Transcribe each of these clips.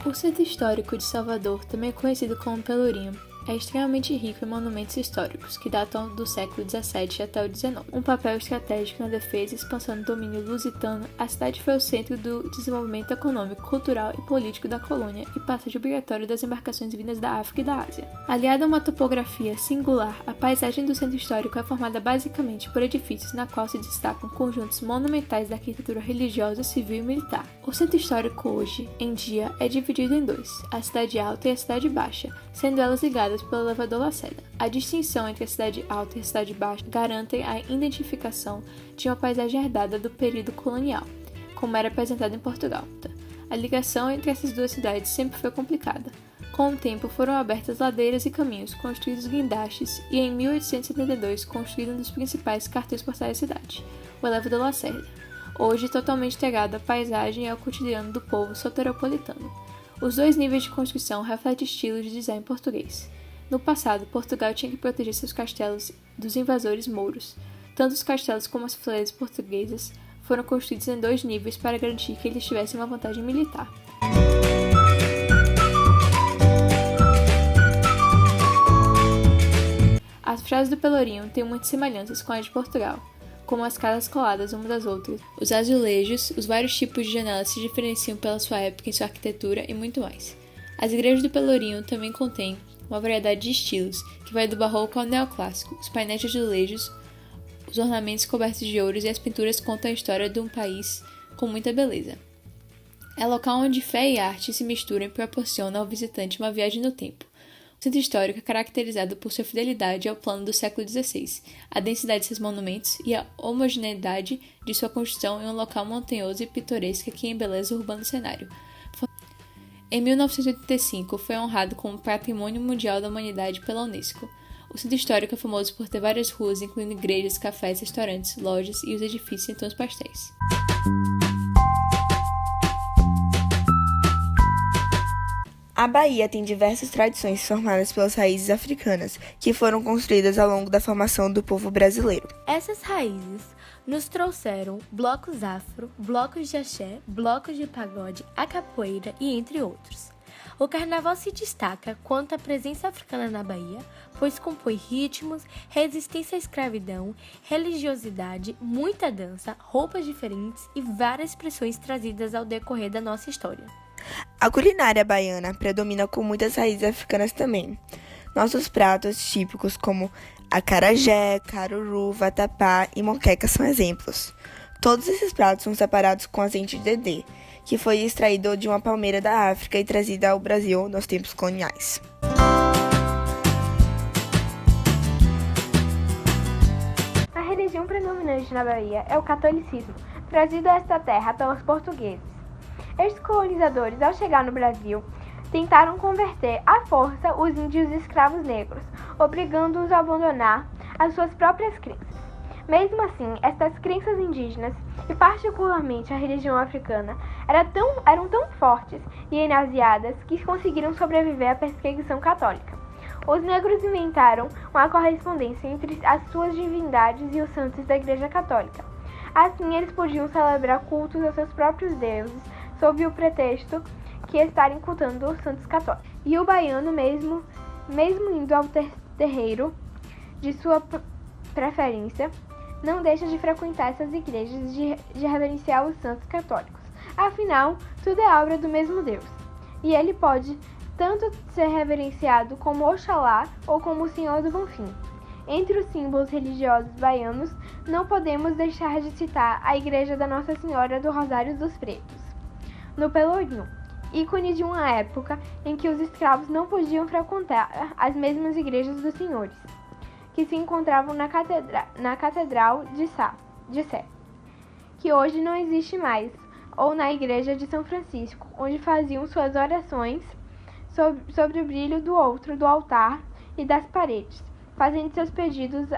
O Centro Histórico de Salvador, também conhecido como Pelourinho, é extremamente rico em monumentos históricos, que datam do século XVII até o XIX. Um papel estratégico na defesa e expansão do domínio lusitano, a cidade foi o centro do desenvolvimento econômico, cultural e político da colônia e passagem obrigatória das embarcações vindas da África e da Ásia. Aliada a uma topografia singular, a paisagem do centro histórico é formada basicamente por edifícios na qual se destacam conjuntos monumentais da arquitetura religiosa, civil e militar. O centro histórico hoje, em dia, é dividido em dois, a Cidade Alta e a Cidade Baixa, sendo elas ligadas pelo elevador Lacerda. A distinção entre a Cidade Alta e a Cidade Baixa garantem a identificação de uma paisagem herdada do período colonial, como era apresentado em Portugal. A ligação entre essas duas cidades sempre foi complicada. Com o tempo foram abertas ladeiras e caminhos, construídos guindastes e em 1872 construído um dos principais cartões postais da cidade, o elevador Lacerda, hoje totalmente integrado à paisagem e ao cotidiano do povo soteropolitano. Os dois níveis de construção refletem estilos de design português. No passado, Portugal tinha que proteger seus castelos dos invasores mouros. Tanto os castelos como as fortalezas portuguesas foram construídos em dois níveis para garantir que eles tivessem uma vantagem militar. As frases do Pelourinho têm muitas semelhanças com as de Portugal, como as casas coladas umas das outras, os azulejos, os vários tipos de janelas se diferenciam pela sua época em sua arquitetura e muito mais. As igrejas do Pelourinho também contêm uma variedade de estilos, que vai do barroco ao neoclássico. Os painéis de azulejos, os ornamentos cobertos de ouros e as pinturas contam a história de um país com muita beleza. É local onde fé e arte se misturam e proporcionam ao visitante uma viagem no tempo. O centro histórico é caracterizado por sua fidelidade ao plano do século XVI, a densidade de seus monumentos e a homogeneidade de sua construção em um local montanhoso e pitoresco que embeleza o urbano cenário. Em 1985, foi honrado como Patrimônio Mundial da Humanidade pela Unesco. O centro histórico é famoso por ter várias ruas, incluindo igrejas, cafés, restaurantes, lojas e os edifícios em tons pastéis. A Bahia tem diversas tradições formadas pelas raízes africanas, que foram construídas ao longo da formação do povo brasileiro. Essas raízes nos trouxeram blocos afro, blocos de axé, blocos de pagode, a capoeira e entre outros. O carnaval se destaca quanto à presença africana na Bahia, pois compõe ritmos, resistência à escravidão, religiosidade, muita dança, roupas diferentes e várias expressões trazidas ao decorrer da nossa história. A culinária baiana predomina com muitas raízes africanas também. Nossos pratos típicos como acarajé, caruru, vatapá e moqueca são exemplos. Todos esses pratos são separados com azeite de dendê, que foi extraído de uma palmeira da África e trazida ao Brasil nos tempos coloniais. A religião predominante na Bahia é o catolicismo, trazido a esta terra pelos portugueses. Estes colonizadores, ao chegar no Brasil, tentaram converter à força os índios escravos negros, obrigando-os a abandonar as suas próprias crenças. Mesmo assim, estas crenças indígenas, e particularmente a religião africana, eram tão fortes e enasiadas que conseguiram sobreviver à perseguição católica. Os negros inventaram uma correspondência entre as suas divindades e os santos da Igreja Católica. Assim, eles podiam celebrar cultos aos seus próprios deuses, sob o pretexto que estarem cultando os santos católicos. E o baiano, mesmo indo ao terreiro de sua preferência, não deixa de frequentar essas igrejas de reverenciar os santos católicos. Afinal, tudo é obra do mesmo Deus, e ele pode tanto ser reverenciado como Oxalá ou como o Senhor do Bonfim. Entre os símbolos religiosos baianos, não podemos deixar de citar a Igreja da Nossa Senhora do Rosário dos Pretos, no Pelourinho, ícone de uma época em que os escravos não podiam frequentar as mesmas igrejas dos senhores, que se encontravam na Catedral de Sé, que hoje não existe mais, ou na Igreja de São Francisco, onde faziam suas orações sobre o brilho do altar e das paredes. fazendo seus pedidos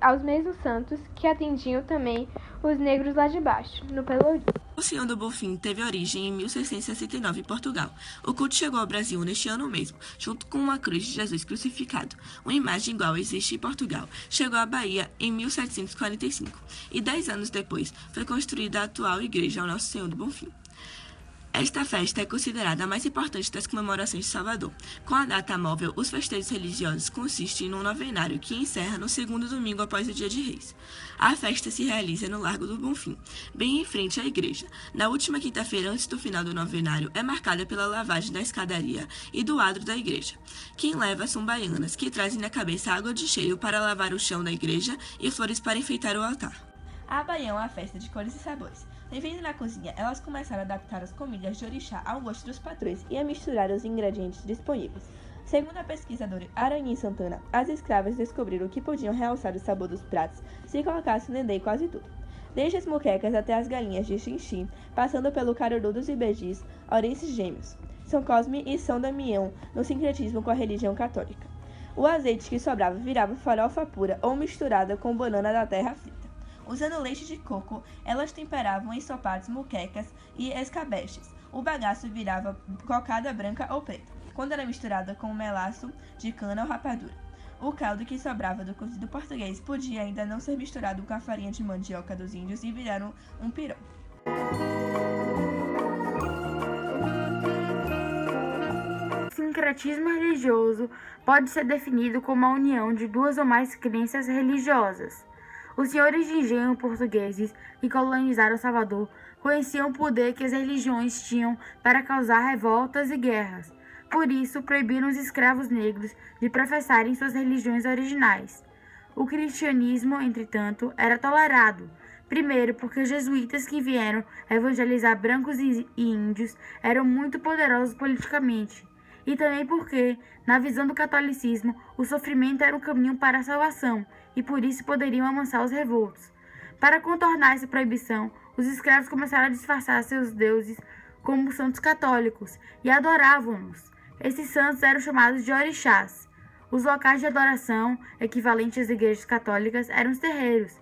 aos mesmos santos que atendiam também os negros lá de baixo, no Pelourinho. O Senhor do Bonfim teve origem em 1669 em Portugal. O culto chegou ao Brasil neste ano mesmo, junto com uma cruz de Jesus crucificado. Uma imagem igual existe em Portugal. Chegou à Bahia em 1745 e 10 anos depois foi construída a atual igreja ao Nosso Senhor do Bonfim. Esta festa é considerada a mais importante das comemorações de Salvador. Com a data móvel, os festejos religiosos consistem num novenário que encerra no segundo domingo após o Dia de Reis. A festa se realiza no Largo do Bonfim, bem em frente à igreja. Na última quinta-feira antes do final do novenário é marcada pela lavagem da escadaria e do adro da igreja. Quem leva são baianas, que trazem na cabeça água de cheiro para lavar o chão da igreja e flores para enfeitar o altar. A Baião é a festa de cores e sabores. Vivendo na cozinha, elas começaram a adaptar as comidas de orixá ao gosto dos patrões e a misturar os ingredientes disponíveis. Segundo a pesquisadora Aranim Santana, as escravas descobriram que podiam realçar o sabor dos pratos se colocasse no dendê quase tudo. Desde as moquecas até as galinhas de xinxim, passando pelo caruru dos ibejis, ouriços gêmeos, São Cosme e São Damião, no sincretismo com a religião católica. O azeite que sobrava virava farofa pura ou misturada com banana da terra frita. Usando leite de coco, elas temperavam ensopados, moquecas e escabeches. O bagaço virava cocada branca ou preta, quando era misturada com melaço de cana ou rapadura. O caldo que sobrava do cozido português podia ainda não ser misturado com a farinha de mandioca dos índios e virar um pirão. O sincretismo religioso pode ser definido como a união de duas ou mais crenças religiosas. Os senhores de engenho portugueses que colonizaram Salvador conheciam o poder que as religiões tinham para causar revoltas e guerras. Por isso, proibiram os escravos negros de professarem suas religiões originais. O cristianismo, entretanto, era tolerado. Primeiro, porque os jesuítas que vieram evangelizar brancos e índios eram muito poderosos politicamente. E também porque, na visão do catolicismo, o sofrimento era um caminho para a salvação, e por isso poderiam amansar os revoltos. Para contornar essa proibição, os escravos começaram a disfarçar seus deuses como santos católicos, e adoravam-nos. Esses santos eram chamados de orixás. Os locais de adoração, equivalentes às igrejas católicas, eram os terreiros.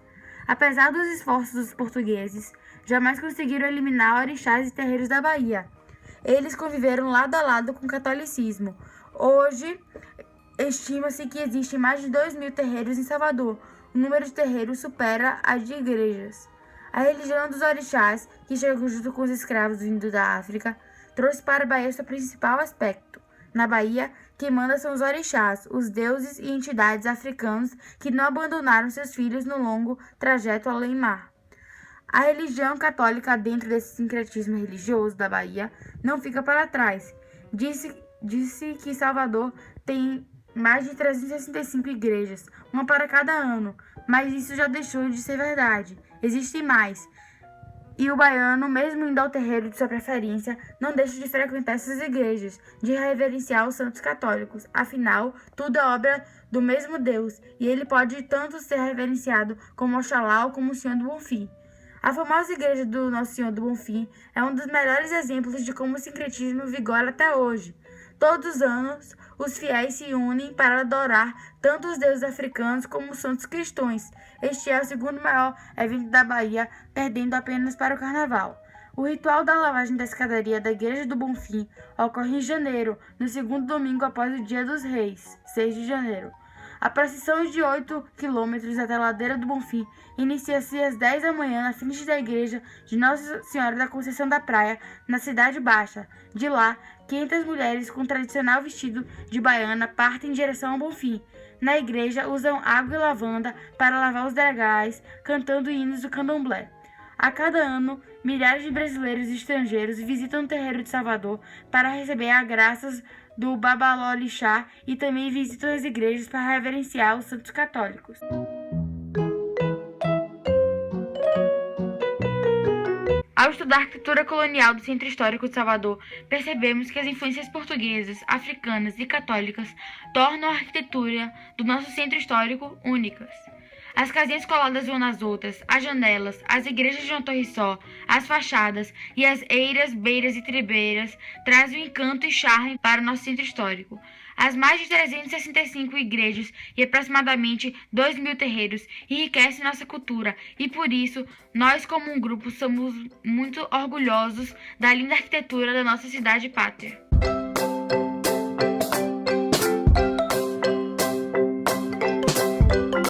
Apesar dos esforços dos portugueses, jamais conseguiram eliminar orixás e terreiros da Bahia. Eles conviveram lado a lado com o catolicismo. Hoje, estima-se que existem mais de 2.000 terreiros em Salvador. O número de terreiros supera a de igrejas. A religião dos orixás, que chegou junto com os escravos vindos da África, trouxe para a Bahia seu principal aspecto. Na Bahia, quem manda são os orixás, os deuses e entidades africanos que não abandonaram seus filhos no longo trajeto além-mar. A religião católica, dentro desse sincretismo religioso da Bahia, não fica para trás. Disse que Salvador tem mais de 365 igrejas, uma para cada ano, mas isso já deixou de ser verdade. Existem mais. E o baiano, mesmo indo ao terreiro de sua preferência, não deixa de frequentar essas igrejas, de reverenciar os santos católicos. Afinal, tudo é obra do mesmo Deus, e ele pode tanto ser reverenciado como Oxalá ou como o Senhor do Bonfim. A famosa igreja do Nosso Senhor do Bonfim é um dos melhores exemplos de como o sincretismo vigora até hoje. Todos os anos, os fiéis se unem para adorar tanto os deuses africanos como os santos cristãos. Este é o segundo maior evento da Bahia, perdendo apenas para o Carnaval. O ritual da lavagem da escadaria da Igreja do Bonfim ocorre em janeiro, no segundo domingo após o Dia dos Reis, 6 de janeiro. A procissão de 8 quilômetros até a ladeira do Bonfim inicia-se às 10 da manhã na frente da igreja de Nossa Senhora da Conceição da Praia, na Cidade Baixa. De lá, 500 mulheres com o tradicional vestido de baiana partem em direção ao Bonfim. Na igreja, usam água e lavanda para lavar os dragais, cantando hinos do candomblé. A cada ano, milhares de brasileiros e estrangeiros visitam o terreiro de Salvador para receber as graças do Babalorixá e também visitam as igrejas para reverenciar os santos católicos. Ao estudar a arquitetura colonial do Centro Histórico de Salvador, percebemos que as influências portuguesas, africanas e católicas tornam a arquitetura do nosso Centro Histórico únicas. As casinhas coladas umas nas outras, as janelas, as igrejas de uma torre só, as fachadas e as eiras, beiras e tribeiras trazem um encanto e charme para o nosso centro histórico. As mais de 365 igrejas e aproximadamente 2.000 terreiros enriquecem nossa cultura e, por isso, nós, como um grupo, somos muito orgulhosos da linda arquitetura da nossa cidade pátria.